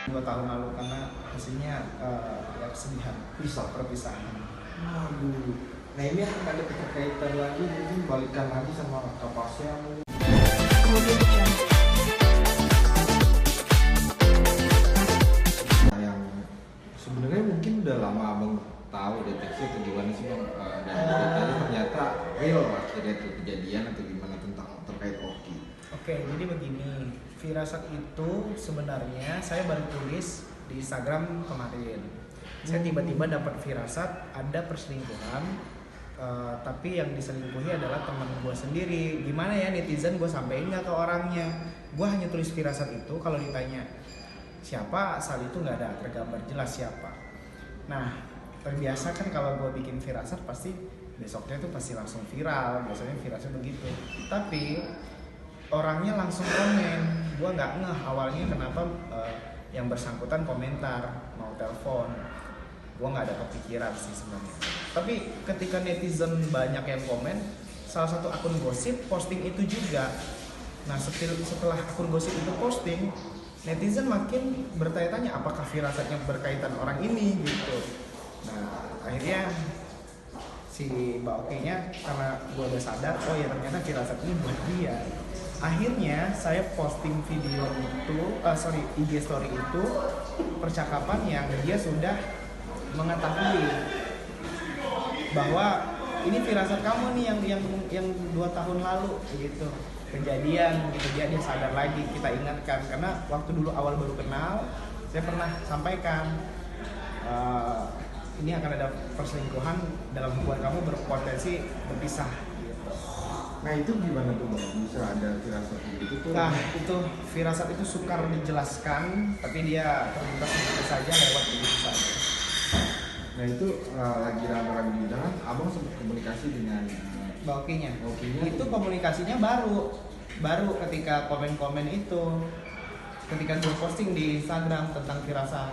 2 tahun lalu karena hasilnya ya kesedihan, perpisahan. Aduh. Nah ini akan ada keterkaitan lagi, mungkin balikan lagi sama Kapasnya. Nah yang sebenarnya mungkin udah lama abang tahu deteksi atau gimana sih bang? Dan ceritanya ternyata real akhirnya itu kejadian atau gimana tentang terkait Oki. Oke, jadi begini, firasat itu sebenarnya saya baru tulis di Instagram kemarin. Saya tiba-tiba dapat firasat ada perselingkuhan, tapi yang diselingkuhi adalah teman gue sendiri. Gimana ya netizen, gue sampein nggak ke orangnya? Gue hanya tulis firasat itu, kalau ditanya siapa saat itu nggak ada tergambar jelas siapa. Nah, terbiasa kan kalau gue bikin firasat pasti besoknya tuh pasti langsung viral, biasanya firasat begitu. Tapi orangnya langsung komen, gue nggak ngeh awalnya kenapa yang bersangkutan komentar mau telepon. Gue nggak ada kepikiran sih sebenarnya. Tapi ketika netizen banyak yang komen, salah satu akun gosip posting itu juga. Nah setelah akun gosip itu posting, netizen makin bertanya-tanya apakah firasatnya berkaitan orang ini gitu. Nah akhirnya si Mbak Oki-nya karena gue udah sadar, oh ya ternyata firasat ini buat dia. Akhirnya saya posting video itu, IG story itu, percakapan yang dia sudah mengetahui bahwa ini firasat kamu nih yang 2 tahun lalu gitu kejadian gitu. Dia sadar lagi, kita ingatkan karena waktu dulu awal baru kenal saya pernah sampaikan ini akan ada perselingkuhan dalam hubungan kamu berpotensi berpisah gitu. Nah itu gimana tuh bang? Bisa ada firasat gitu tuh? Nah itu firasat itu sukar dijelaskan, tapi dia terlintas begitu saja lewat begitu saja. Nah itu lagi rame-rame di dalam, abang sempat komunikasi dengan Mbak Oki-nya. Oki-nya. Itu komunikasinya baru ketika komen-komen itu, ketika gue posting di Instagram tentang firasat.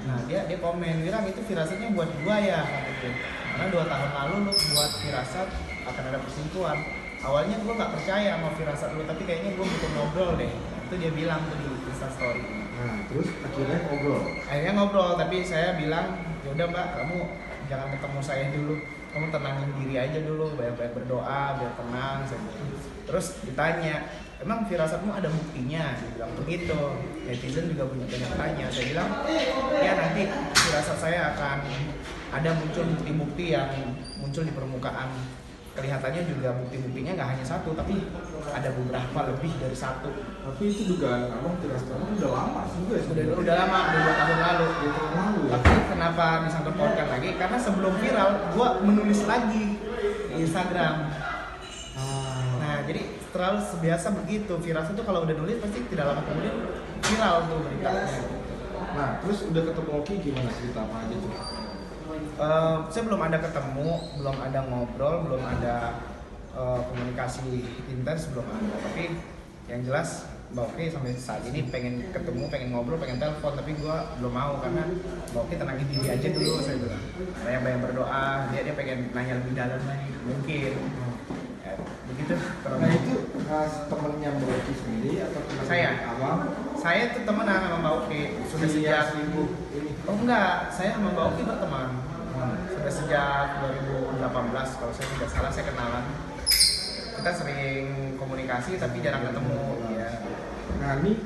Nah dia komen, bilang itu firasatnya buat gua ya gitu. Karena 2 tahun lalu lu buat firasat akan ada perselingkuhan. Awalnya gue nggak percaya sama firasat lu, tapi kayaknya gue butuh ngobrol deh. Itu dia bilang tuh di Instastory. Nah terus akhirnya ngobrol. Tapi saya bilang ya udah Mbak, kamu jangan ketemu saya dulu, kamu tenangin diri aja dulu, banyak-banyak berdoa biar tenang. Terus ditanya, emang firasatmu ada buktinya? Dia bilang begitu. Netizen juga banyak tanya. Saya bilang ya nanti firasat saya akan ada muncul bukti-bukti yang muncul di permukaan. Kelihatannya juga bukti-buktinya nggak hanya satu, tapi ada beberapa lebih dari satu. Tapi itu dugaan abang firasatnya udah lama juga ya? Udah lama, udah 2 tahun lalu. 2 tahun lalu ya? Tapi kenapa disangkut pautkan lagi? Karena sebelum viral, gue menulis lagi di Instagram. Nah, jadi terlalu sebiasa begitu. Firasat tuh kalau udah nulis pasti tidak lama kemudian viral tuh beritanya. Nah, terus udah ketemu Oki gimana, cerita apa aja tuh? Saya belum ada ketemu, belum ada ngobrol, belum ada komunikasi intens, belum ada. Tapi yang jelas Mbak Oki sampai saat ini pengen ketemu, pengen ngobrol, pengen telepon, tapi gue belum mau karena Mbak Oki tenangin diri aja dulu, saya bilang. Banyak berdoa, dia pengen nanya lebih dalam lagi, mungkin. Ya, begitu. Nah itu temennya Mbak Oki sendiri atau teman Saya. abang? Saya tuh temenan sama Mbak Oki sudah sejak selingkuh ini. Oh enggak, saya sama Mbak Oki berteman. Sudah sejak 2018 kalau saya tidak salah, saya kenalan. Kita sering komunikasi tapi jarang ketemu ya. Nah ini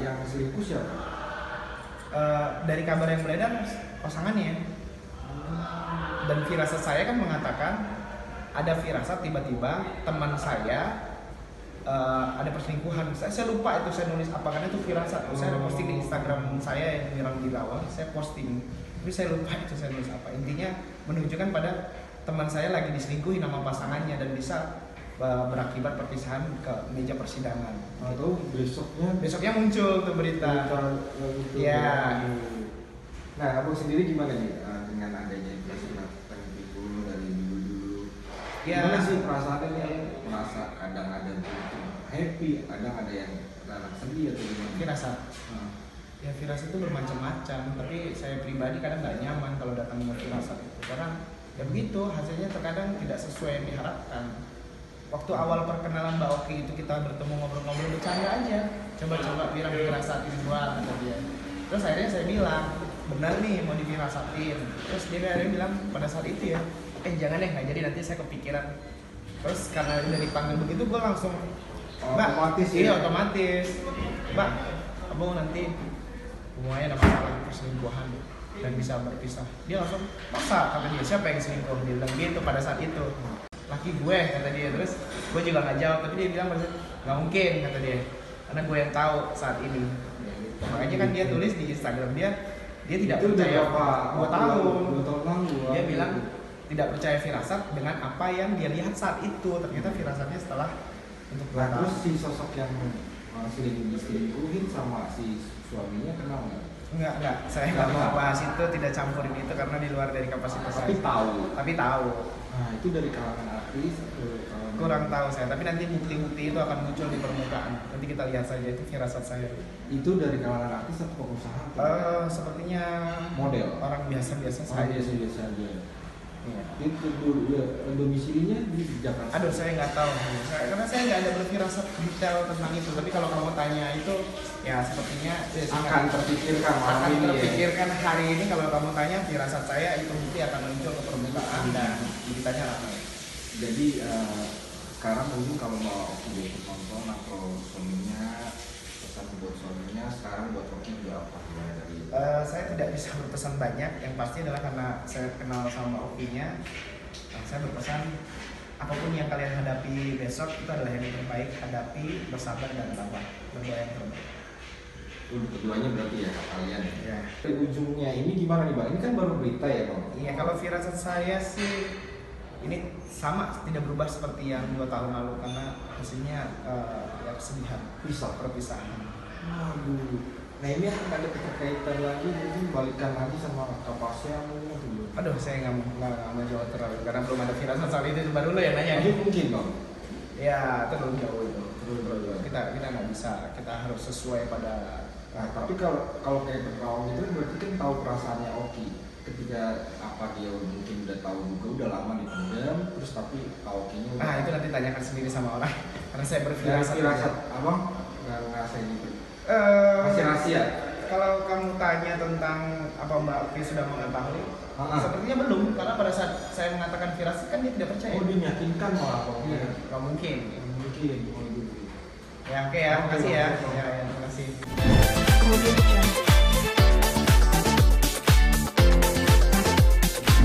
yang selingkuh siapa? Dari kabar yang beredar pasangannya. Dan firasat saya kan mengatakan ada firasat tiba-tiba teman saya ada perselingkuhan. Saya lupa itu saya nulis apa, karena itu firasat. Saya posting di Instagram saya yang viral di awal, saya posting. Tapi saya lupa itu saya nulis apa. Intinya menunjukkan pada teman saya lagi diselingkuhi nama pasangannya dan bisa berakibat perpisahan ke meja persidangan. Atau besoknya muncul tuh berita. Ya. Nah, abang sendiri gimana nih dengan adanya firasat itu dari dulu? Ya. Gimana sih perasaannya nih? Merasa kadang ada happy, kadang ada yang sedih atau gimana? Firasat. Ya firasat itu bermacam-macam, tapi saya pribadi kadang nggak nyaman kalau datang ke firasat itu karena ya begitu, hasilnya terkadang tidak sesuai yang diharapkan. Waktu awal perkenalan Mbak Oki itu kita bertemu ngobrol-ngobrol bercanda aja, coba bilang firasatin gua kata dia. Terus akhirnya saya bilang, benar nih mau difirasatin. Terus dia akhirnya bilang pada saat itu ya, jangan deh, nggak jadi, nanti saya kepikiran. Terus karena udah dipanggil begitu, gue langsung, Mbak, otomatis ya? iya otomatis, Mbak, kamu nanti hubungannya ada masalah perselingkuhan dan bisa berpisah. Dia langsung, masa? Kata dia, siapa yang selingkuh? Dia bilang gitu pada saat itu. Laki gue, kata dia. Terus gue juga nggak jawab, tapi dia bilang nggak mungkin, kata dia, karena gue yang tahu saat ini. Makanya kan dia tulis di Instagram dia tidak itu percaya. dua 2 tahun. 2 tahun lalu. Dia bilang tidak percaya firasat dengan apa yang dia lihat saat itu. Ternyata firasatnya setelah untuk 2 Nah, tahun. terus si sosok yang sering diselingkuhin sama si suaminya kenal nggak? Enggak, saya nggak mau bahas itu, tidak campurin itu karena di luar dari kapasitas Tapi saya. tahu. Tapi tahu. Nah, itu dari kalangan artis atau kalangan Kurang tahu saya, tapi nanti bukti-bukti itu akan muncul di permukaan. Nanti kita lihat saja, itu firasat saya. Itu dari kalangan artis atau pengusaha? Sepertinya Model. orang biasa-biasa Oh, saja. biasa-biasa aja. Iya. Itu domisilinya di Jakarta. Aduh, saya nggak tahu. Karena saya nggak ada berfirasat detail tentang itu. Tapi kalau kamu tanya itu, ya sepertinya Akan terpikirkan malam akan ini ya. terpikirkan hari ini. Kalau kamu tanya firasat saya, itu mesti akan muncul ke permukaan dan ditanya ramai. Jadi sekarang mungkin kalau mau Oki nonton atau suaminya pesan buat suaminya, sekarang buat Oki juga apa gimana dari? Saya tidak bisa berpesan banyak. Yang pasti adalah karena saya kenal sama Oki-nya, saya berpesan apapun yang kalian hadapi besok itu adalah yang terbaik. Hadapi, bersabar dan tabah. Berdoa yang terbaik. Keduanya berarti ya kalian. Ya. Di ujungnya ini gimana nih Bang? Ini kan baru berita ya Bang? Iya, kalau firasat saya sih ini sama, tidak berubah seperti yang 2 tahun lalu karena hasilnya ya kesedihan, perpisahan. Aduh. Nah ini akan ada keterkaitan lagi, mungkin balikan lagi sama Kapasya mungkin atau belum? Aduh, saya nggak mau jawab terlalu karena belum ada firasat soal itu, baru lo yang nanya. Tapi mungkin Bang. Ya, terlalu jauh itu. Terlalu jauh. Kita nggak bisa, kita harus sesuai pada. Nah, tapi kalau kayak berkawan itu berarti kan tahu perasaannya Oki. Ketika apa dia mungkin udah tahu juga udah lama dipendam, terus tapi Okinya udah. Nah, itu nanti tanyakan sendiri sama orang. Karena saya firasat berfirasat. Abang nggak ngerasain itu. Eh, Masih rahasia. Kalau kamu tanya tentang apa Mbak Oki sudah mengetahui, sepertinya belum, karena pada saat saya mengatakan firasat kan dia tidak percaya. Oh, dia meyakinkan malah Bang. Iya, nggak mungkin. Mungkin. Oh, gitu. Ya, oke ya, makasih ya. Oke, Ya, terima kasih. Audio Jungle.